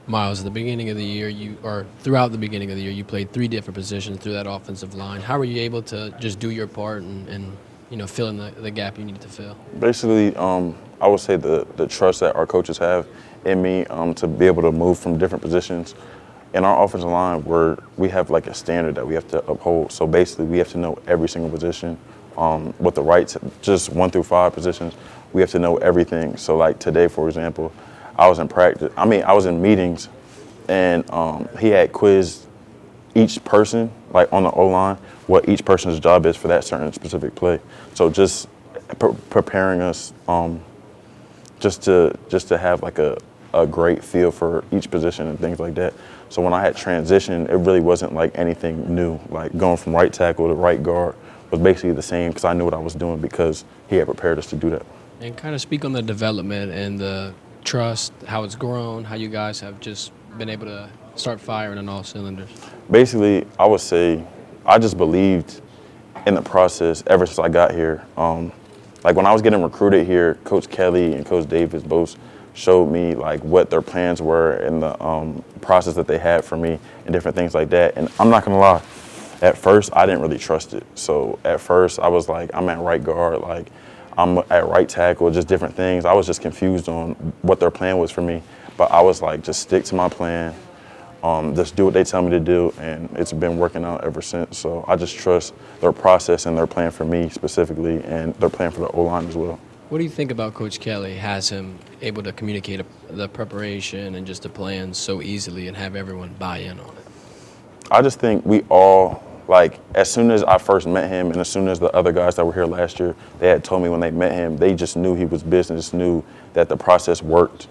Miles, at the beginning of the year, throughout the beginning of the year, you played three different positions through that offensive line. How were you able to just do your part and fill in the gap you needed to fill? Basically, I would say the trust that our coaches have in me to be able to move from different positions. In our offensive line, we have like a standard that we have to uphold. So basically, we have to know every single position. With the rights, just 1 through 5 positions, we have to know everything. So like today, for example, I was in meetings, and he had quizzed each person, like on the O-line, what each person's job is for that certain specific play. So just preparing us just to have like a great feel for each position and things like that. So when I had transitioned, it really wasn't like anything new. Like going from right tackle to right guard was basically the same because I knew what I was doing because he had prepared us to do that. And kind of speak on the development and the trust, how it's grown, how you guys have just been able to start firing on all cylinders. Basically, I would say I just believed in the process ever since I got here. Like when I was getting recruited here, Coach Kelly and Coach Davis both showed me like what their plans were and the process that they had for me and different things like that. And I'm not gonna lie, at first I didn't really trust it. So at first I was like, I'm at right guard, like I'm at right tackle, just different things. I was just confused on what their plan was for me. But I was like, just stick to my plan, just do what they tell me to do, and it's been working out ever since. So I just trust their process and their plan for me specifically and their plan for the O-line as well. What do you think about Coach Kelly has him able to communicate the preparation and just the plans so easily and have everyone buy in on it? I just think we all, like, as soon as I first met him and as soon as the other guys that were here last year, they had told me when they met him, they just knew he was business, knew that the process worked,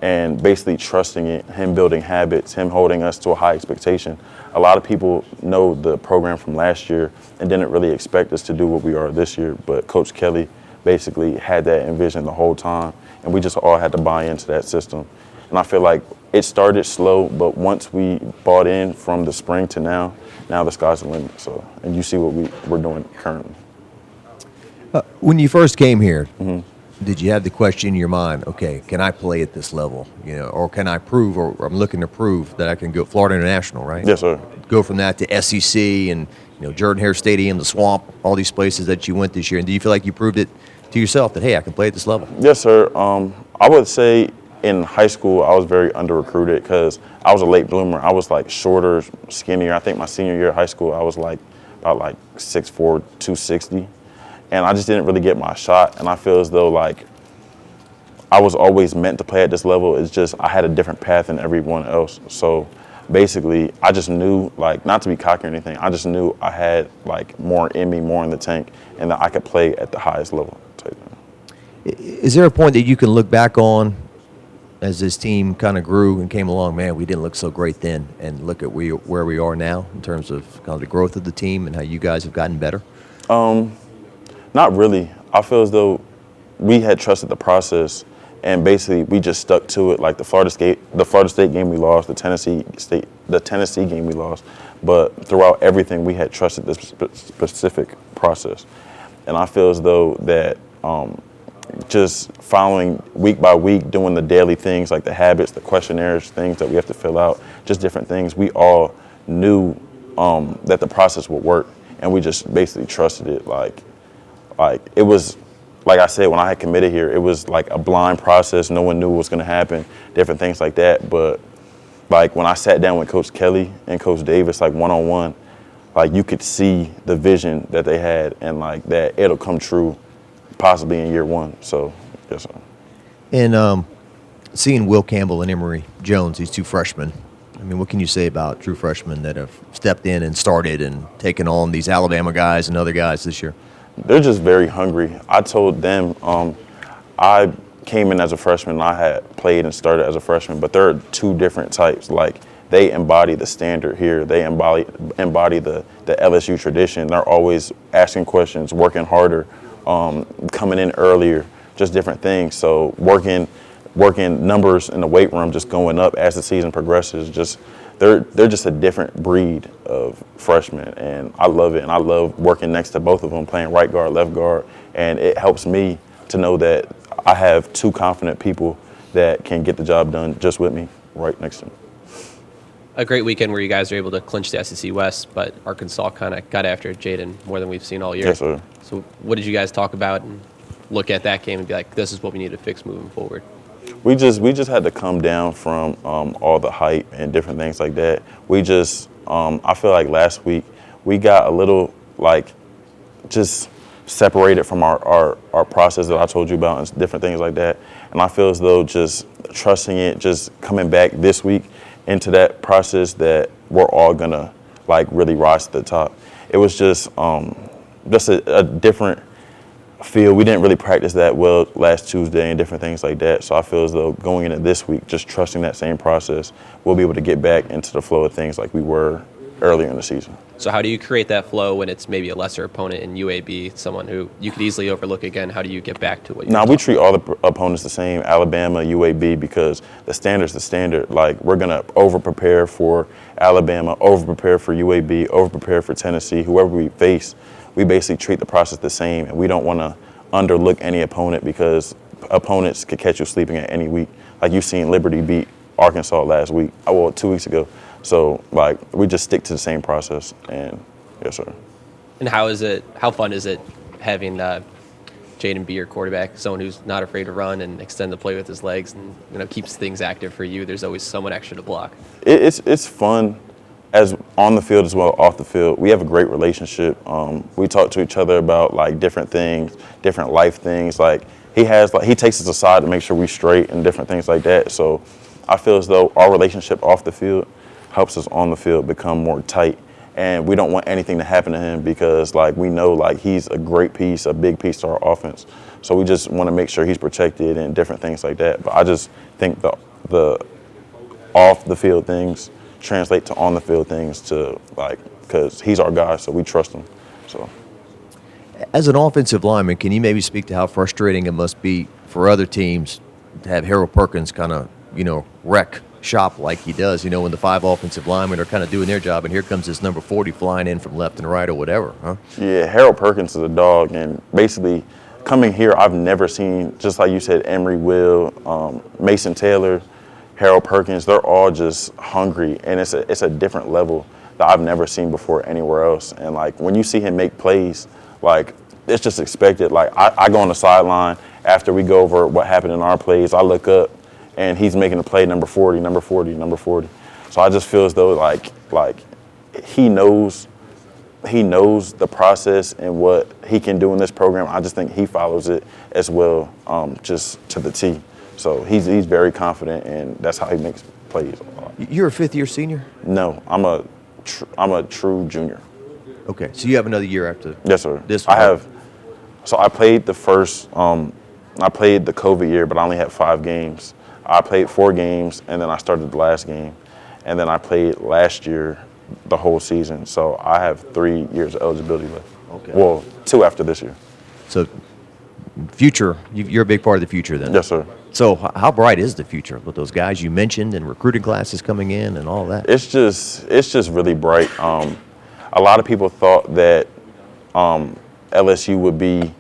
and basically trusting it, him building habits, him holding us to a high expectation. A lot of people know the program from last year and didn't really expect us to do what we are this year, but Coach Kelly basically had that envision the whole time, and we just all had to buy into that system. And I feel like it started slow, but once we bought in from the spring to now the sky's the limit. So, and you see what we're doing currently. When you first came here, did you have the question in your mind, okay, can I play at this level? Or can I prove, or I'm looking to prove that I can go Florida International, right? Yes, sir. Go from that to SEC and Jordan Hare Stadium, the Swamp, all these places that you went this year. And do you feel like you proved it to yourself that, hey, I can play at this level? Yes, sir. I would say in high school, I was very under-recruited because I was a late bloomer. I was like shorter, skinnier. I think my senior year of high school, I was like about like 6'4", 260. And I just didn't really get my shot. And I feel as though like I was always meant to play at this level. It's just I had a different path than everyone else. So basically, I just knew, like, not to be cocky or anything, I just knew I had like more in me, more in the tank, and that I could play at the highest level. Is there a point that you can look back on as this team kind of grew and came along? Man, we didn't look so great then, and look at where we are now in terms of kind of the growth of the team and how you guys have gotten better? Not really. I feel as though we had trusted the process, and basically we just stuck to it. Like the Florida State game we lost, the Tennessee game we lost, but throughout everything we had trusted this specific process. And I feel as though that just following week by week, doing the daily things like the habits, the questionnaires, things that we have to fill out, just different things, we all knew that the process would work, and we just basically trusted it. Like it was, like I said, when I had committed here, it was like a blind process. No one knew what was going to happen, different things like that. But like when I sat down with Coach Kelly and Coach Davis, like one-on-one, like you could see the vision that they had and like that it'll come true possibly in year one. So, yes, sir. And seeing Will Campbell and Emory Jones, these two freshmen, I mean, what can you say about true freshmen that have stepped in and started and taken on these Alabama guys and other guys this year? They're just very hungry. I told them I came in as a freshman and I had played and started as a freshman, but there are two different types. Like they embody the standard here. They embody the LSU tradition. They're always asking questions, working harder, coming in earlier, just different things. So working numbers in the weight room just going up as the season progresses. Just they're just a different breed of freshmen, and I love it. And I love working next to both of them, playing right guard, left guard, and it helps me to know that I have two confident people that can get the job done just with me right next to me. A great weekend where you guys are able to clinch the SEC West, but Arkansas kind of got after Jaden more than we've seen all year. Yes, sir. So what did you guys talk about and look at that game and be like, this is what we need to fix moving forward? We just had to come down from all the hype and different things like that. We just I feel like last week we got a little like just separated from our process that I told you about and different things like that. And I feel as though just trusting it, just coming back this week into that process, that we're all gonna like really rise to the top. It was just a different feel. We didn't really practice that well last Tuesday and different things like that. So I feel as though going into this week, just trusting that same process, we'll be able to get back into the flow of things like we were earlier in the season. So how do you create that flow when it's maybe a lesser opponent in UAB, someone who you could easily overlook again? How do you get back to what you Now, we treat all the opponents the same, Alabama, UAB, because the standard's the standard. Like, we're going to over-prepare for Alabama, over-prepare for UAB, over-prepare for Tennessee. Whoever we face, we basically treat the process the same, and we don't want to underlook any opponent because opponents could catch you sleeping at any week. Like, you've seen Liberty beat Arkansas last week, 2 weeks ago. So, like, we just stick to the same process, and yes, sir. And how fun is it having Jaden be your quarterback, someone who's not afraid to run and extend the play with his legs and keeps things active for you? There's always someone extra to block. It's fun as on the field as well off the field. We have a great relationship. We talk to each other about like different things, different life things. Like he takes us aside to make sure we're straight and different things like that. So I feel as though our relationship off the field helps us on the field become more tight, and we don't want anything to happen to him because like we know like he's a great piece, a big piece to our offense. So we just want to make sure he's protected and different things like that. But I just think the off the field things translate to on the field things to like because he's our guy, so we trust him. So As an offensive lineman, can you maybe speak to how frustrating it must be for other teams to have Harold Perkins kind of wreck shop like he does, when the 5 offensive linemen are kind of doing their job, and here comes this number 40 flying in from left and right or whatever, huh? Yeah, Harold Perkins is a dog, and basically coming here, I've never seen, just like you said, Emery Will, Mason Taylor, Harold Perkins, they're all just hungry, and it's a different level that I've never seen before anywhere else. And like when you see him make plays, like it's just expected. Like I go on the sideline after we go over what happened in our plays, I look up, and he's making a play number 40, number 40, number 40. So I just feel as though like he knows the process and what he can do in this program. I just think he follows it as well, just to the T. So he's very confident, and that's how he makes plays. You're a 5th-year senior? No, I'm a true junior. Okay, so you have another year after. Yes, sir. This I have. So I played the first. I played the COVID year, but I only had 5 games. I played 4 games, and then I started the last game. And then I played last year the whole season. So I have 3 years of eligibility left. Okay. Well, 2 after this year. So future, you're a big part of the future then? Yes, sir. So how bright is the future with those guys you mentioned and recruiting classes coming in and all that? It's just really bright. A lot of people thought that LSU would be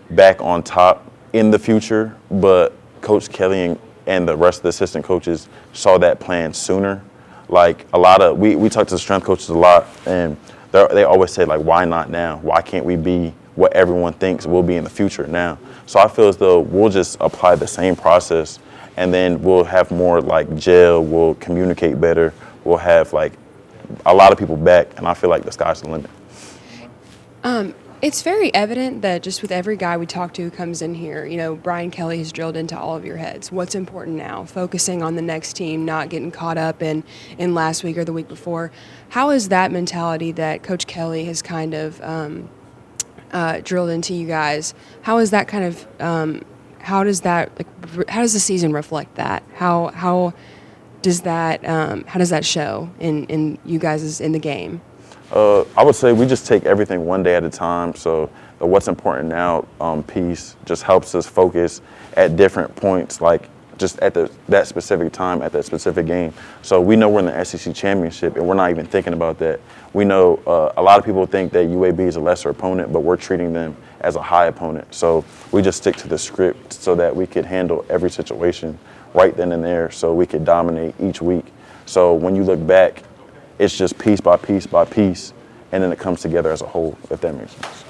back on top in the future, but Coach Kelly and the rest of the assistant coaches saw that plan sooner. Like we talk to the strength coaches a lot, and they always say like, why not now? Why can't we be what everyone thinks we'll be in the future now? So I feel as though we'll just apply the same process, and then we'll have more like gel, we'll communicate better, we'll have like a lot of people back, and I feel like the sky's the limit. It's very evident that just with every guy we talk to who comes in here, Brian Kelly has drilled into all of your heads. What's important now? Focusing on the next team, not getting caught up in last week or the week before. How is that mentality that Coach Kelly has kind of drilled into you guys? How is that kind of how does the season reflect that? How does that show in you guys in the game? I would say we just take everything one day at a time. So the what's important now piece just helps us focus at different points, like just at that specific time at that specific game. So we know we're in the SEC championship, and we're not even thinking about that. We know a lot of people think that UAB is a lesser opponent, but we're treating them as a high opponent. So we just stick to the script so that we could handle every situation right then and there so we could dominate each week. So when you look back, it's just piece by piece by piece, and then it comes together as a whole, if that makes sense.